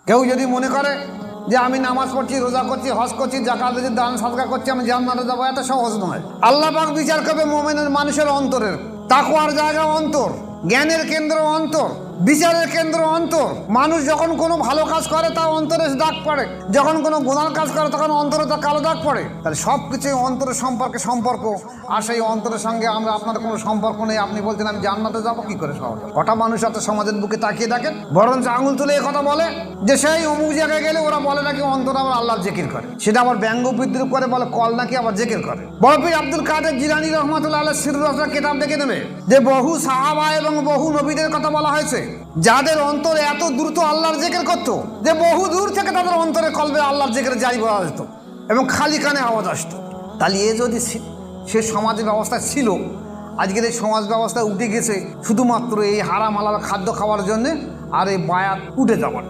কেউ যদি মনে করে যে আমি নামাজ পড়ছি, রোজা করছি, হজ করছি, যাকাত দিচ্ছি, দান সাদকা করছি, আমি জান্নাতে যাবো, এত সহজ নয়। আল্লাহ পাক বিচার করবে মুমিনের মানুষের অন্তরের। তাকওয়ার জায়গা অন্তর, জ্ঞানের কেন্দ্র অন্তর, বিচারের কেন্দ্র অন্তর। মানুষ যখন কোনো ভালো কাজ করে তা অন্তরে দাগ পড়ে, যখন কোনো গুনার কাজ করে তখন অন্তরে তা কালো দাগ পড়ে। তাহলে সব কিছুই অন্তরের সম্পর্ক। আর সেই অন্তরের সঙ্গে আপনার কোনো সম্পর্ক নেই, আপনি বলছেন আমি জান্নাতে যাবো কি করে? সহজ। কটা মানুষ আছে সমাজের বুকে তাকিয়ে দেখেন, বরঞ্চ আঙুল তুলে কথা বলে যে সেই অমুক জায়গায় গেলে ওরা বলে নাকি অন্তর আবার আল্লাহর জিকির করে, সেটা আবার ব্যঙ্গ বিদ্রুপ করে বলে কল নাকি আবার জিকির করে। বড় পীর আব্দুল কাদের জিলানী রহমাতুল্লাহ আলাইহির সিররুল আসরার কিতাব দেখে নেবে যে বহু সাহাবা এবং বহু নবীদের কথা বলা হয়েছে যাদের অন্তরে এত দ্রুত আল্লাহর জিকির করতো যে বহু দূর থেকে তাদের অন্তরে কলবে আল্লাহর জিকির জারি করা যেত এবং খালি কানে আওয়াজ আসতো। তাহলে এ যদি সে সমাজের ব্যবস্থা ছিল, আজকের এই সমাজ ব্যবস্থা উঠে গেছে শুধুমাত্র এই হারাম হালাল খাদ্য খাওয়ার জন্যে আর এই বায়াত উঠে যাওয়ার।